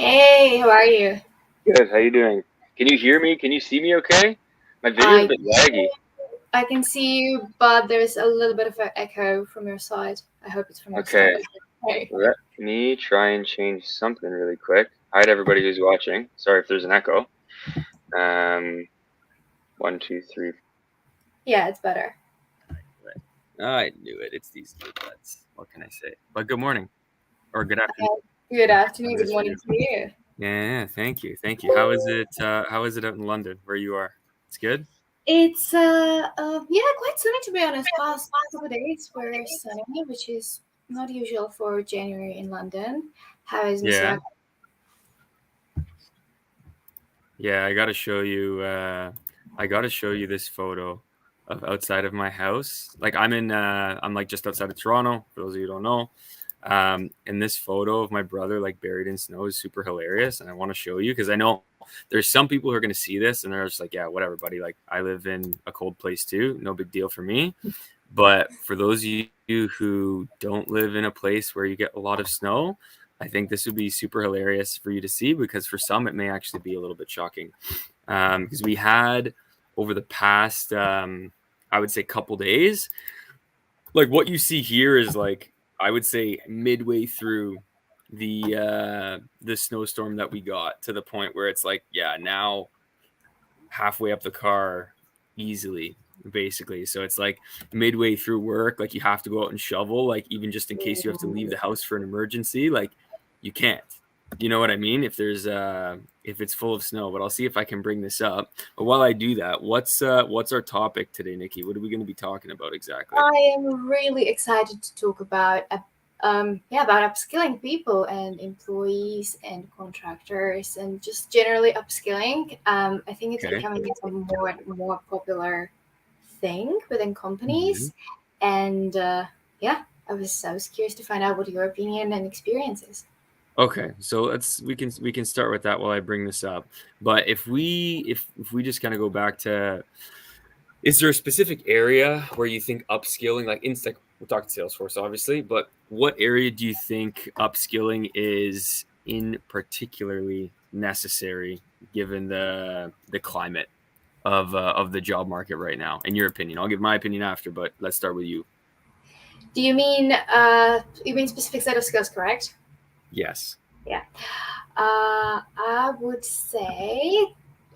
Hey, how are you? Good. How you doing? Can you hear me? Can you see me okay? My video's a I bit laggy. I can see you, but there's a little bit of an echo from your side. I hope it's from your side. Okay. Okay. Let me try and change something really quick. Hi to everybody who's watching. Sorry if there's an echo. Um, one, two, three. Yeah, it's better. I knew it. It's these earbuds. What can I say? But good morning or good afternoon. Good afternoon, It good is for morning you. to you. Yeah, thank you. Thank you. How is it? How is it out in London where you are? It's good? It's yeah, quite sunny to be honest. Past couple of days were sunny, which is not usual for January in London. How is Yeah. Mr. Yeah, I gotta show you this photo of outside of my house. Like I'm like just outside of Toronto, for those of you who don't know. And this photo of my brother like buried in snow is super hilarious, and I want to show you because I know there's some people who are going to see this and they're just like, yeah, whatever, buddy. Like I live in a cold place too, no big deal for me. But for those of you who don't live in a place where you get a lot of snow, I think this would be super hilarious for you to see because for some it may actually be a little bit shocking. Because we had over the past, I would say, couple days, like what you see here is like I would say midway through the snowstorm that we got to the point where it's like, yeah, now halfway up the car easily, basically. So it's like midway through work, like you have to go out and shovel, like even just in case you have to leave the house for an emergency, like you can't. You know what I mean? If it's full of snow, but I'll see if I can bring this up. But while I do that, what's our topic today, Nikki? What are we going to be talking about exactly? I am really excited to talk about about upskilling people and employees and contractors and just generally upskilling. I think it's Okay. becoming a more and more popular thing within companies, and I was curious to find out what your opinion and experience is. Okay, so we can start with that while I bring this up. But if we just kind of go back to, is there a specific area where you think upskilling, like we're talking Salesforce, obviously, but what area do you think upskilling is in particularly necessary given the climate of the job market right now? In your opinion, I'll give my opinion after, but let's start with you. Do you mean specific set of skills, correct? Yes. Yeah. I would say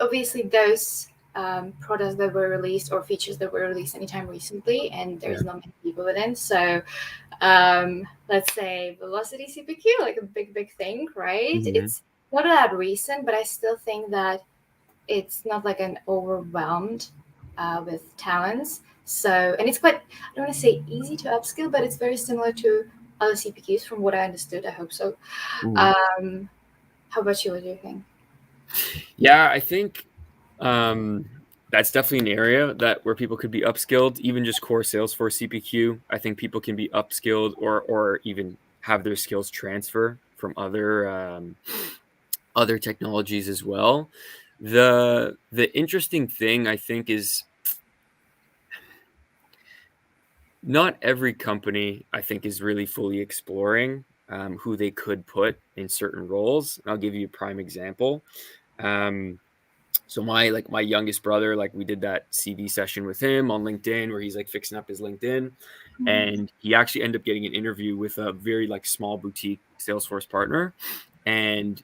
obviously those products that were released or features that were released anytime recently, and there's not many people within. So let's say velocity CPQ, like a big thing, right? Mm-hmm. It's not that recent, but I still think that it's not like an overwhelmed with talents. So, and it's quite, I don't want to say easy to upskill, but it's very similar to other CPQs from what I understood. I hope so. Mm-hmm. How about you? What do you think? Yeah, I think that's definitely an area where people could be upskilled, even just core Salesforce CPQ. I think people can be upskilled or even have their skills transfer from other technologies as well. The interesting thing I think is not every company I think is really fully exploring who they could put in certain roles. I'll give you a prime example. So my youngest brother, like we did that CV session with him on LinkedIn where he's like fixing up his LinkedIn, and he actually ended up getting an interview with a very like small boutique Salesforce partner, and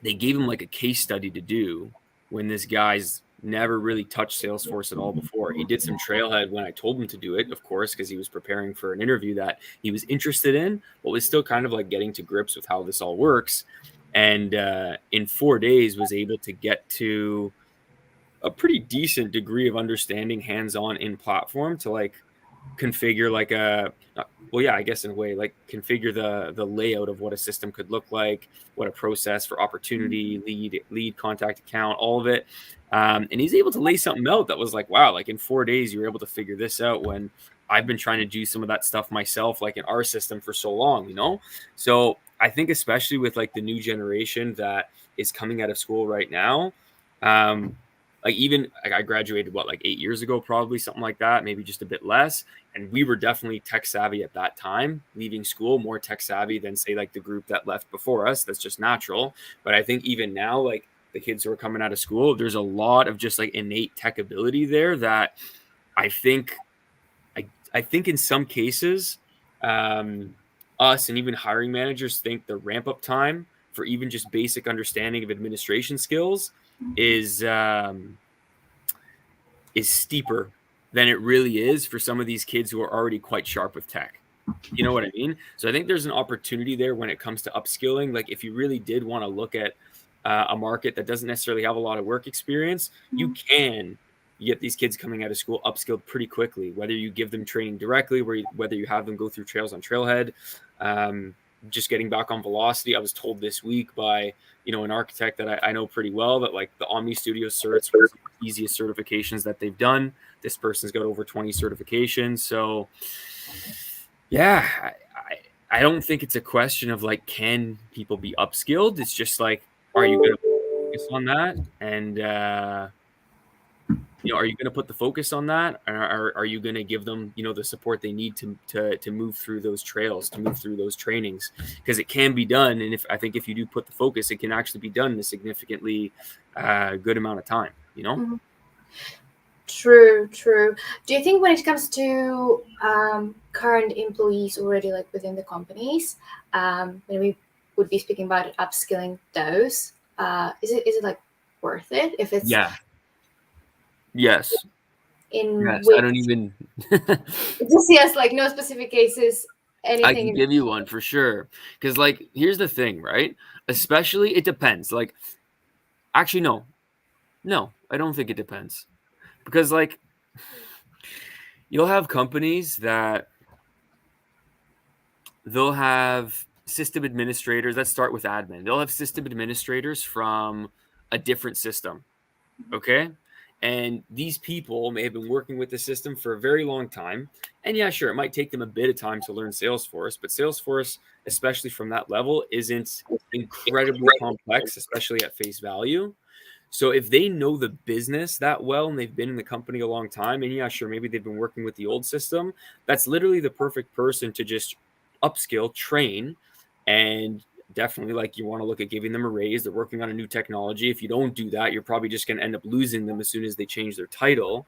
they gave him like a case study to do when this guy's never really touched Salesforce at all before. He did some Trailhead when I told him to do it, of course, because he was preparing for an interview that he was interested in, but was still kind of like getting to grips with how this all works. And in 4 days was able to get to a pretty decent degree of understanding hands-on in platform to like configure like I guess in a way like configure the layout of what a system could look like, what a process for opportunity, lead contact account, all of it. And he's able to lay something out that was like, wow, like in 4 days you were able to figure this out when I've been trying to do some of that stuff myself, like in our system for so long, you know? So I think especially with like the new generation that is coming out of school right now, Like even like I graduated like 8 years ago, probably something like that, maybe just a bit less. And we were definitely tech savvy at that time, leaving school more tech savvy than say like the group that left before us. That's just natural. But I think even now, like the kids who are coming out of school, there's a lot of just like innate tech ability there that I think I think in some cases, us and even hiring managers think the ramp up time for even just basic understanding of administration skills is steeper than it really is for some of these kids who are already quite sharp with tech. You know what I mean? So I think there's an opportunity there when it comes to upskilling. Like if you really did want to look at a market that doesn't necessarily have a lot of work experience, you can get these kids coming out of school upskilled pretty quickly, whether you give them training directly, whether you have them go through trails on Trailhead. Just getting back on velocity, I was told this week by an architect that I know pretty well that like the Omni Studio certs were the easiest certifications that they've done. This person's got over 20 certifications, so yeah, I don't think it's a question of like, can people be upskilled? It's just like, are you going to focus on that? And, are you going to put the focus on that? Or are you going to give them, the support they need to move through those trails, to move through those trainings? Because it can be done. And I think if you do put the focus, it can actually be done in a significantly good amount of time, Mm-hmm. True. Do you think when it comes to current employees already like within the companies, when we would be speaking about upskilling those, is it like worth it if it's Yes. in I don't even just yes, like no specific cases, anything. I can give you one for sure. Because like here's the thing, right? Especially it depends. Like actually no, I don't think it depends. Because like you'll have companies that they'll have system administrators that start with admin. They'll have system administrators from a different system. Okay. And these people may have been working with the system for a very long time. And yeah, sure, it might take them a bit of time to learn Salesforce, but Salesforce, especially from that level, isn't incredibly complex, especially at face value. So if they know the business that well and they've been in the company a long time, and yeah, sure, maybe they've been working with the old system, that's literally the perfect person to just upskill, train, and definitely like you want to look at giving them a raise. They're working on a new technology. If you don't do that, you're probably just going to end up losing them as soon as they change their title.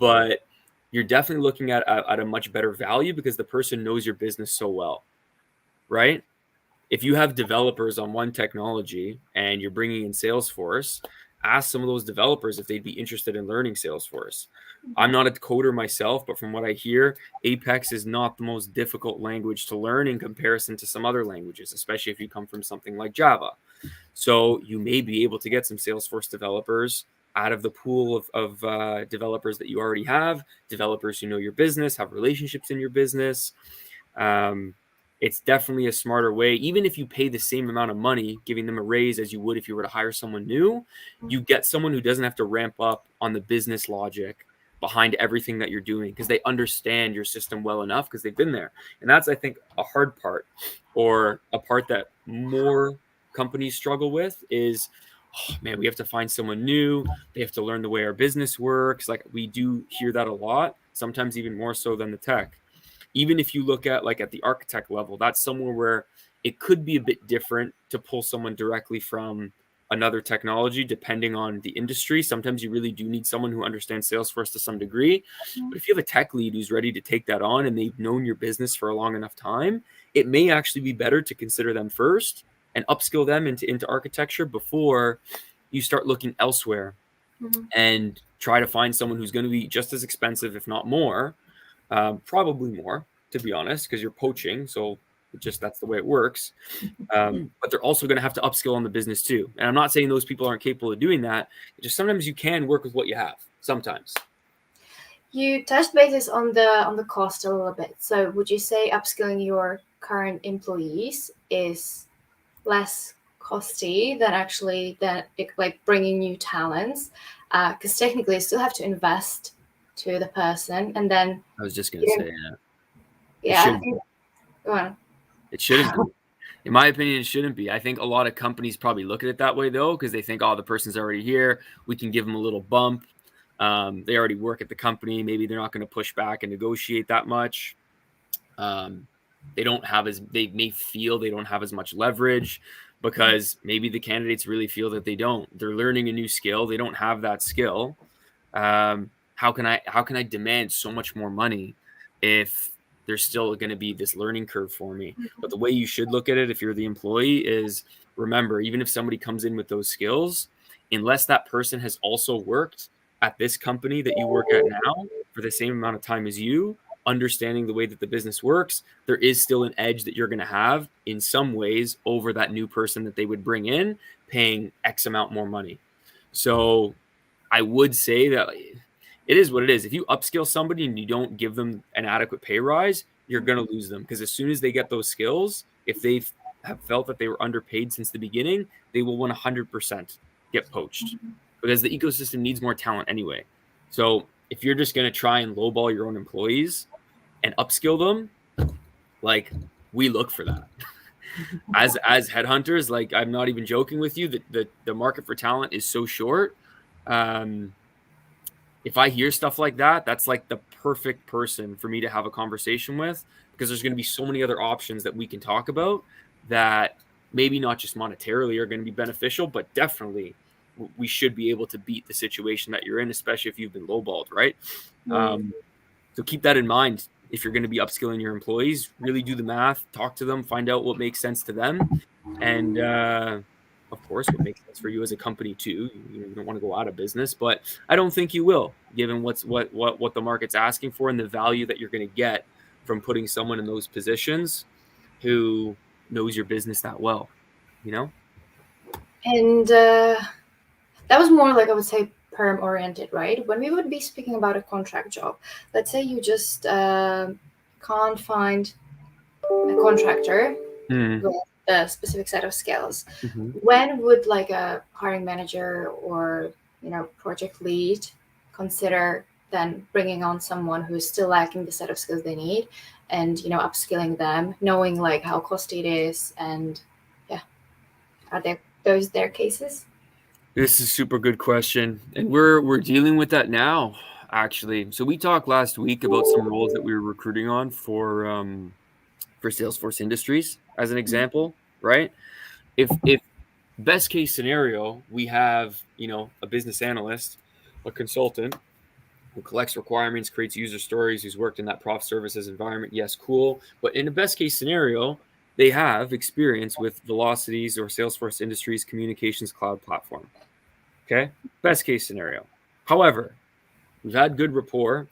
But you're definitely looking at a much better value because the person knows your business so well, right? If you have developers on one technology and you're bringing in Salesforce, ask some of those developers if they'd be interested in learning Salesforce. I'm not a coder myself, but from what I hear, Apex is not the most difficult language to learn in comparison to some other languages, especially if you come from something like Java. So you may be able to get some Salesforce developers out of the pool of developers that you already have, developers who know your business, have relationships in your business. It's definitely a smarter way. Even if you pay the same amount of money, giving them a raise as you would if you were to hire someone new, you get someone who doesn't have to ramp up on the business logic behind everything that you're doing because they understand your system well enough because they've been there. And that's, I think, a hard part, or a part that more companies struggle with is, oh, man, we have to find someone new. They have to learn the way our business works. Like we do hear that a lot, sometimes even more so than the tech. Even if you look at like at the architect level, that's somewhere where it could be a bit different to pull someone directly from another technology, depending on the industry. Sometimes you really do need someone who understands Salesforce to some degree. But if you have a tech lead who's ready to take that on and they've known your business for a long enough time, it may actually be better to consider them first and upskill them into architecture before you start looking elsewhere and try to find someone who's going to be just as expensive, if not more. Probably more, to be honest, because you're poaching. So that's the way it works. But they're also going to have to upskill on the business too. And I'm not saying those people aren't capable of doing that. Just sometimes you can work with what you have. Sometimes. You touched bases on the cost a little bit. So would you say upskilling your current employees is less costly than actually like bringing new talents? Because technically you still have to invest to the person, and then I was just going to say, yeah, it shouldn't be. In my opinion, it shouldn't be. I think a lot of companies probably look at it that way, though, because they think, oh, the person's already here. We can give them a little bump. They already work at the company. Maybe they're not going to push back and negotiate that much. They don't have they may feel they don't have as much leverage because maybe the candidates really feel that they don't. They're learning a new skill. They don't have that skill. How can I demand so much more money if there's still going to be this learning curve for me? But the way you should look at it, if you're the employee, is remember, even if somebody comes in with those skills, unless that person has also worked at this company that you work at now for the same amount of time as you, understanding the way that the business works, there is still an edge that you're going to have in some ways over that new person that they would bring in, paying X amount more money. So I would say that it is what it is. If you upskill somebody and you don't give them an adequate pay rise, you're going to lose them, because as soon as they get those skills, if they have felt that they were underpaid since the beginning, they will 100% get poached, because the ecosystem needs more talent anyway. So if you're just going to try and lowball your own employees and upskill them, like, we look for that. As headhunters, like, I'm not even joking with you, that the market for talent is so short. If I hear stuff like that, that's like the perfect person for me to have a conversation with, because there's going to be so many other options that we can talk about that maybe not just monetarily are going to be beneficial, but definitely we should be able to beat the situation that you're in, especially if you've been lowballed, right? So keep that in mind. If you're going to be upskilling your employees, really do the math, talk to them, find out what makes sense to them. And of course, what makes sense for you as a company too. You don't want to go out of business, but I don't think you will, given what the market's asking for and the value that you're going to get from putting someone in those positions who knows your business that well, you know? And that was more like, I would say, perm oriented, right? When we would be speaking about a contract job, let's say you just can't find a contractor with a specific set of skills. When would like a hiring manager or project lead consider then bringing on someone who's still lacking the set of skills they need, and upskilling them, knowing like how costly it is? And are those their cases? This is a super good question, and we're dealing with that now, actually. So we talked last week about some roles that we were recruiting on for Salesforce Industries, as an example, right? If best case scenario, we have a business analyst, a consultant who collects requirements, creates user stories, who's worked in that prof services environment. Yes, cool. But in a best case scenario, they have experience with Velocity's or Salesforce Industries communications cloud platform. Okay, best case scenario. However, we've had good rapport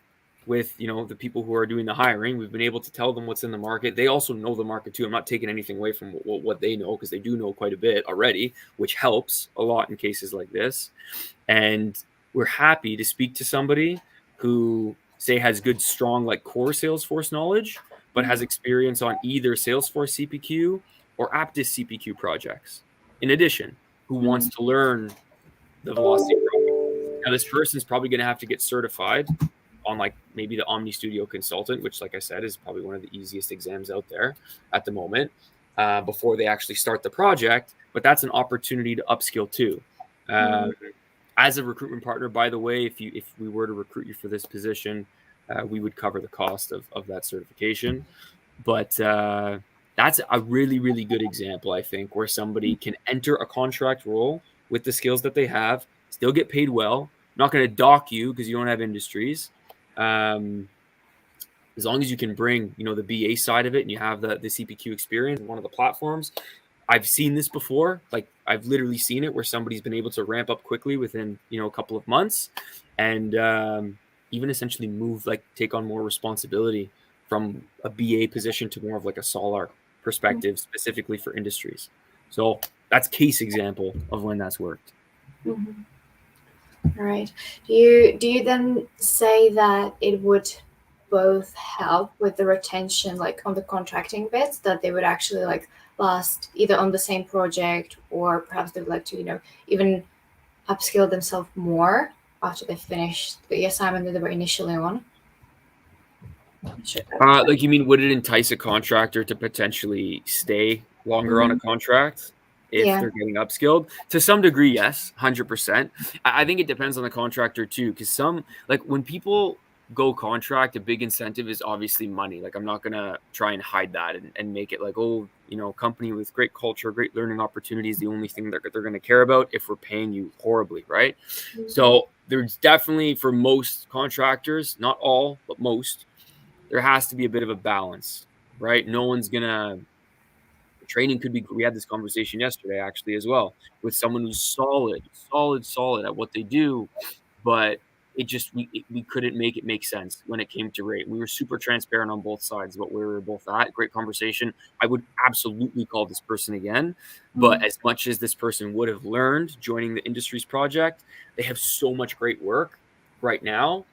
with the people who are doing the hiring. We've been able to tell them what's in the market. They also know the market too. I'm not taking anything away from what they know, because they do know quite a bit already, which helps a lot in cases like this. And we're happy to speak to somebody who, say, has good, strong, like, core Salesforce knowledge, but has experience on either Salesforce CPQ or Apttus CPQ projects. In addition, who wants to learn the Velocity program. Now, this person is probably going to have to get certified on, like, maybe the Omni Studio Consultant, which, like I said, is probably one of the easiest exams out there at the moment, before they actually start the project. But that's an opportunity to upskill too. As a recruitment partner, by the way, if we were to recruit you for this position, we would cover the cost of that certification. But that's a really, really good example, I think, where somebody can enter a contract role with the skills that they have, still get paid well, not going to dock you because you don't have industries. As long as you can bring, the BA side of it, and you have the CPQ experience in one of the platforms. I've seen this before. Like, I've literally seen it where somebody's been able to ramp up quickly within, a couple of months, and even essentially move, like, take on more responsibility from a BA position to more of like a SOLAR perspective, specifically for industries. So that's case example of when that's worked. All right. Do you then say that it would both help with the retention, like on the contracting bits, that they would actually like last either on the same project, or perhaps they would like to, even upskill themselves more after they finish the assignment that they were initially on? Like, you mean, would it entice a contractor to potentially stay longer on a contract if they're getting upskilled. To some degree, yes, 100%. I think it depends on the contractor too, because some, like when people go contract, a big incentive is obviously money. Like I'm not gonna try and hide that and make it like, oh, you know, company with great culture, great learning opportunities, the only thing that they're gonna care about if we're paying you horribly, right? So there's definitely, for most contractors, not all, but most, there has to be a bit of a balance, right? No one's gonna training could be, we had this conversation yesterday actually as well, with someone who's solid at what they do, but it just, we couldn't make it make sense when it came to rate. We were super transparent on both sides, but we were both at great conversation. I would absolutely call this person again, but as much as this person would have learned joining the industry's project, they have so much great work right now,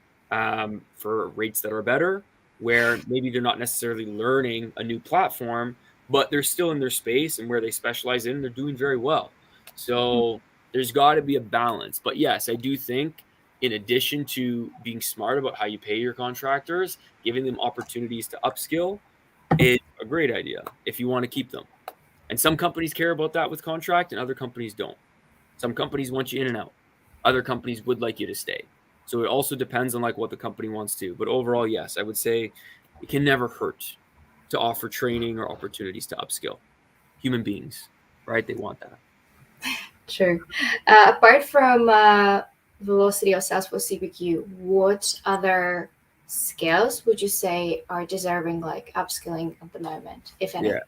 for rates that are better, where maybe they're not necessarily learning a new platform, but they're still in their space and where they specialize in, they're doing very well. So there's got to be a balance. But yes, I do think, in addition to being smart about how you pay your contractors, giving them opportunities to upskill is a great idea if you want to keep them. And some companies care about that with contract and other companies don't. Some companies want you in and out. Other companies would like you to stay. So it also depends on like what the company wants to. But overall, yes, I would say it can never hurt to offer training or opportunities to upskill human beings, right? They want that. True. Apart from Velocity or Salesforce CPQ, what other skills would you say are deserving like upskilling at the moment, if any? Yeah.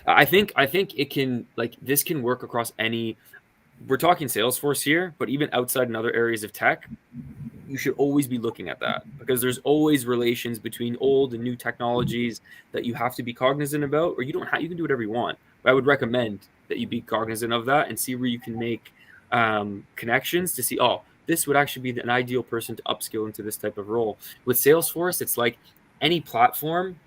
I think it can, like, this can work across any, we're talking Salesforce here, but even outside in other areas of tech, you should always be looking at that, because there's always relations between old and new technologies that you have to be cognizant about, or you don't have, you can do whatever you want. But I would recommend that you be cognizant of that and see where you can make connections to see, oh, this would actually be an ideal person to upskill into this type of role. With Salesforce, it's like any platform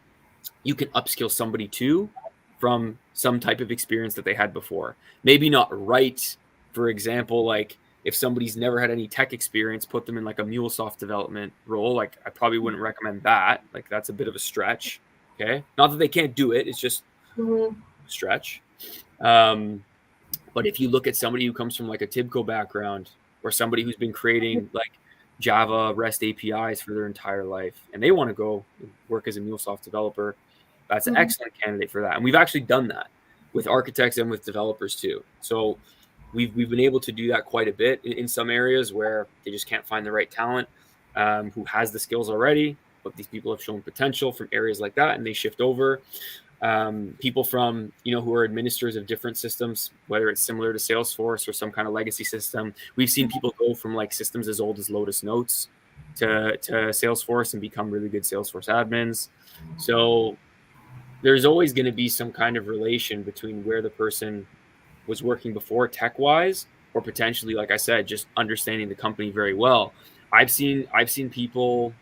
you can upskill somebody to from some type of experience that they had before. Maybe not right. For example, like if somebody's never had any tech experience, put them in like a MuleSoft development role. Like I probably wouldn't recommend that. Like that's a bit of a stretch. Okay. Not that they can't do it. It's just a stretch. But if you look at somebody who comes from like a Tibco background, or somebody who's been creating like Java REST APIs for their entire life, and they want to go work as a MuleSoft developer, that's an excellent candidate for that. And we've actually done that with architects and with developers too. So we've been able to do that quite a bit in some areas where they just can't find the right talent, who has the skills already, but these people have shown potential from areas like that, and they shift over. People from, you know, who are administrators of different systems, whether it's similar to Salesforce or some kind of legacy system. We've seen people go from like systems as old as Lotus Notes to Salesforce and become really good Salesforce admins. So there's always going to be some kind of relation between where the person was working before tech wise, or potentially, like I said, just understanding the company very well. I've seen people,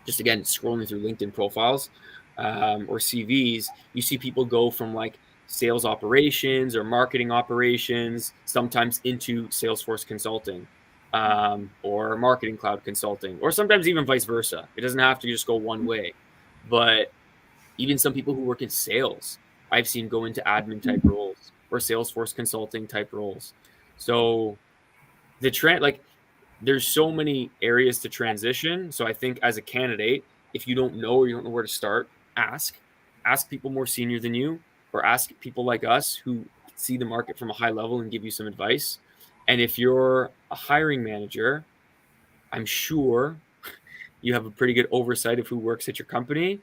just again scrolling through LinkedIn profiles, or CVs, you see people go from like sales operations or marketing operations, sometimes into Salesforce consulting, or marketing cloud consulting, or sometimes even vice versa. It doesn't have to just go one way. But even some people who work in sales, I've seen go into admin type roles or Salesforce consulting type roles. So the trend, like, there's so many areas to transition. So I think as a candidate, if you don't know or you don't know where to start, ask people more senior than you, or ask people like us who see the market from a high level and give you some advice. And if you're a hiring manager, I'm sure you have a pretty good oversight of who works at your company.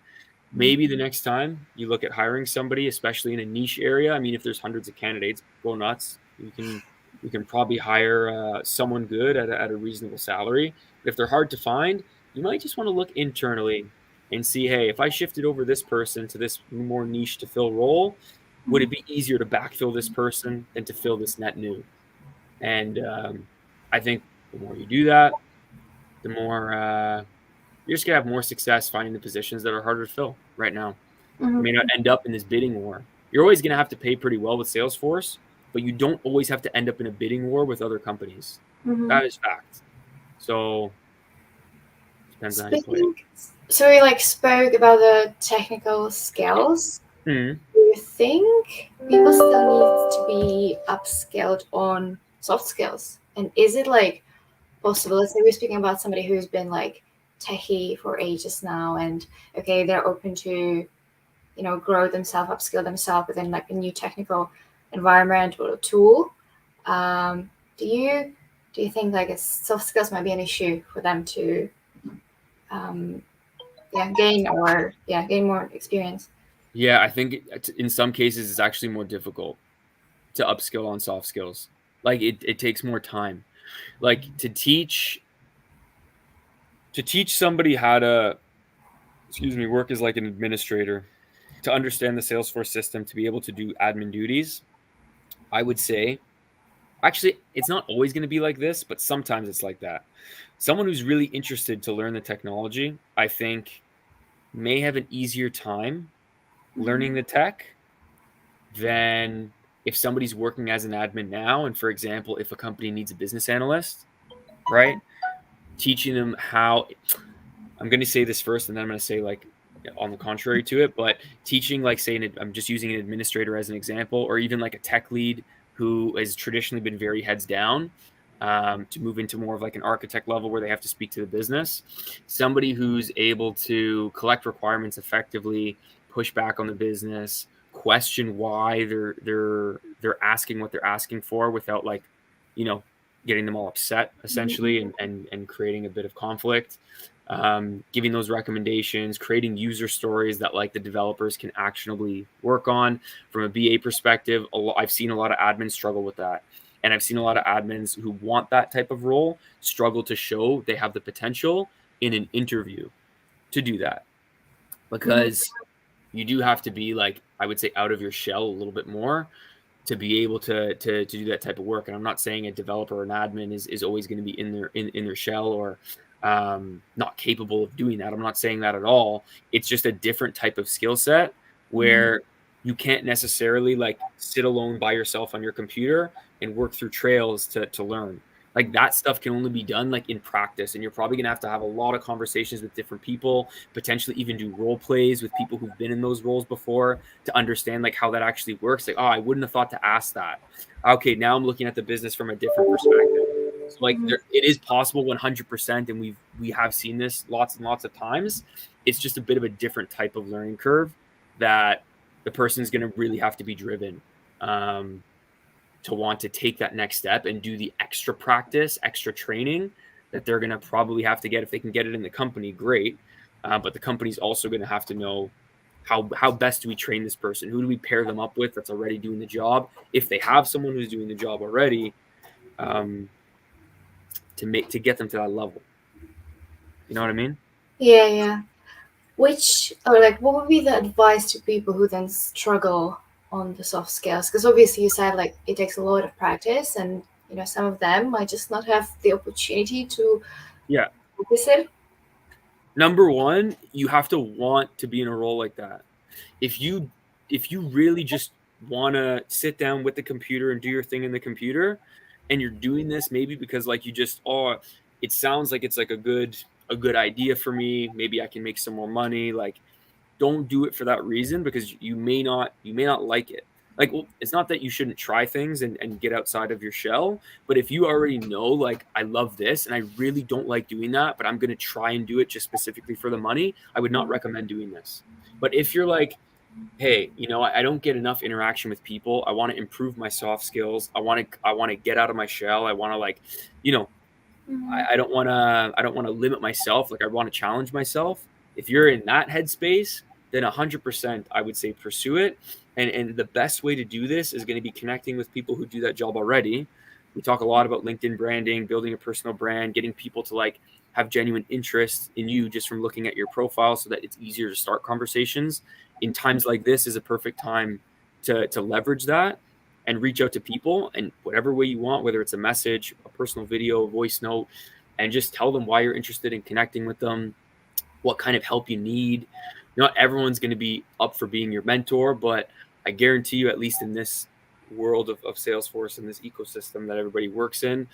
Maybe the next time you look at hiring somebody, especially in a niche area, I mean, if there's hundreds of candidates, go nuts. You can probably hire someone good at a reasonable salary. But if they're hard to find, you might just want to look internally and see, hey, if I shifted over this person to this more niche to fill role, would it be easier to backfill this person than to fill this net new? And I think the more you do that, the more you're just gonna have more success finding the positions that are harder to fill right now. You may not end up in this bidding war. You're always gonna have to pay pretty well with Salesforce, but you don't always have to end up in a bidding war with other companies. That is fact. So depends on how you play it. So we like spoke about the technical skills. Mhm. We you think people still need to be upskilled on soft skills? And is it like possible? Let's say we're speaking about somebody who's been like techie for ages now, and okay, they're open to grow themselves, upskill themselves within like a new technical environment or a tool. Do you think like soft skills might be an issue for them to um, gain more experience? Yeah, I think in some cases it's actually more difficult to upskill on soft skills. Like it takes more time. Like to teach somebody how to, excuse me, work as like an administrator, to understand the Salesforce system, to be able to do admin duties, I would say, actually, it's not always going to be like this, but sometimes it's like that. Someone who's really interested to learn the technology, I think, may have an easier time learning the tech than if somebody's working as an admin now. And for example, if a company needs a business analyst, right? Teaching them how, I'm going to say this first and then I'm going to say like on the contrary to it, but teaching like say I'm just using an administrator as an example, or even like a tech lead who has traditionally been very heads down, to move into more of like an architect level where they have to speak to the business. Somebody who's able to collect requirements effectively, push back on the business, question why they're asking what they're asking for without like, you know, getting them all upset essentially, and creating a bit of conflict. Giving those recommendations, creating user stories that like the developers can actionably work on. From a BA perspective, I've seen a lot of admins struggle with that. And I've seen a lot of admins who want that type of role struggle to show they have the potential in an interview to do that. Because you do have to be like, I would say, out of your shell a little bit more to be able to do that type of work. And I'm not saying a developer or an admin is always going to be in their shell or not capable of doing that. I'm not saying that at all. It's just a different type of skill set where you can't necessarily like sit alone by yourself on your computer and work through trails to learn. Like that stuff can only be done like in practice, and you're probably gonna have a lot of conversations with different people, potentially even do role plays with people who've been in those roles before to understand like how that actually works. Like, oh, I wouldn't have thought to ask that. Okay, now I'm looking at the business from a different perspective. So like it is possible 100%, and we have seen this lots and lots of times. It's just a bit of a different type of learning curve that the person's going to really have to be driven to want to take that next step and do the extra practice, extra training that they're going to probably have to get. If they can get it in the company, great. But the company's also going to have to know how best do we train this person? Who do we pair them up with that's already doing the job? If they have someone who's doing the job already, to get them to that level. You know what I mean? Yeah. What would be the advice to people who then struggle on the soft skills? Because obviously you said like it takes a lot of practice, and some of them might just not have the opportunity to Yeah. focus it. Number one, you have to want to be in a role like that. If you really just want to sit down with the computer and do your thing in the computer, and you're doing this maybe because like you just, oh, it sounds like it's like a good idea for me, maybe I can make some more money, like don't do it for that reason, because you may not like it. Like, well, it's not that you shouldn't try things and get outside of your shell, but if you already know like I love this and I really don't like doing that, but I'm going to try and do it just specifically for the money, I would not recommend doing this. But if you're like, hey, I don't get enough interaction with people, I want to improve my soft skills, I want to get out of my shell, I want to like, you know I don't want to limit myself, like I want to challenge myself. If you're in that headspace, then 100% I would say pursue it. And the best way to do this is going to be connecting with people who do that job already. We talk a lot about LinkedIn branding, building a personal brand, getting people to like have genuine interest in you just from looking at your profile, so that it's easier to start conversations. In times like this is a perfect time to leverage that and reach out to people in whatever way you want, whether it's a message, a personal video, a voice note, and just tell them why you're interested in connecting with them, what kind of help you need. Not everyone's going to be up for being your mentor, but I guarantee you, at least in this world of Salesforce and this ecosystem that everybody works in,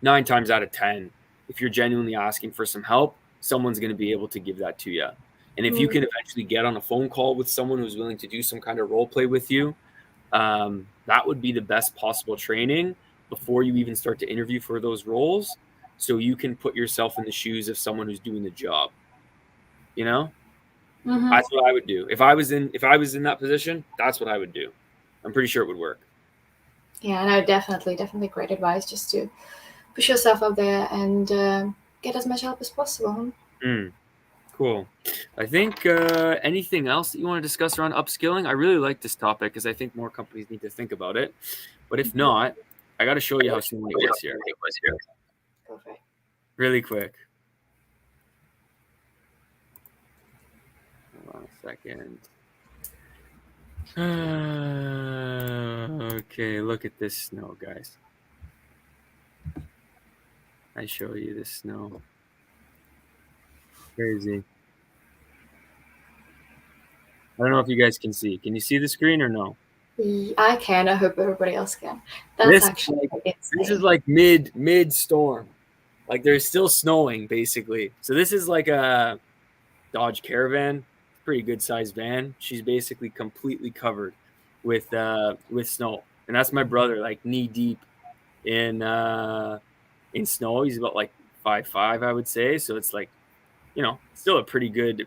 9 times out of 10, if you're genuinely asking for some help, someone's going to be able to give that to you. And if you can eventually get on a phone call with someone who's willing to do some kind of role play with you, that would be the best possible training before you even start to interview for those roles. So you can put yourself in the shoes of someone who's doing the job. You know, that's what I would do. If I was in that position, that's what I would do. I'm pretty sure it would work. Yeah, no, definitely great advice, just to push yourself out there and get as much help as possible. Cool. I think anything else that you want to discuss around upskilling? I really like this topic because I think more companies need to think about it. But if not, I got to show you how soon it was here. Go for it. Really quick. Hold on a second. Okay, look at this snow, guys. I show you this snow. Crazy. I don't know if you guys can see. Can you see the screen or no? I can. I hope everybody else can. That's actually insane. This is like mid storm. Like there's still snowing basically. So this is like a Dodge Caravan, pretty good sized van. She's basically completely covered with snow, and that's my brother, like knee deep in snow. He's about like 5'5", I would say. So it's like, you know, still a pretty good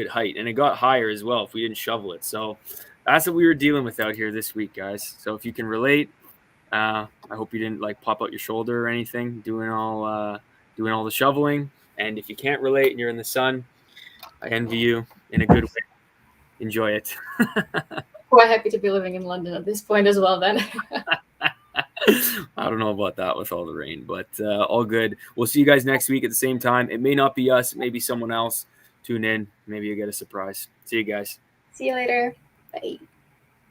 height, and it got higher as well if we didn't shovel it. So that's what we were dealing with out here this week, guys. So if you can relate, I hope you didn't like pop out your shoulder or anything doing all the shoveling. And if you can't relate and you're in the sun, I envy you in a good way. Enjoy it. Quite happy to be living in London at this point as well then. I don't know about that with all the rain, but all good. We'll see you guys next week at the same time. It may not be us. It may be someone else. Tune in. Maybe you get a surprise. See you guys. See you later. Bye.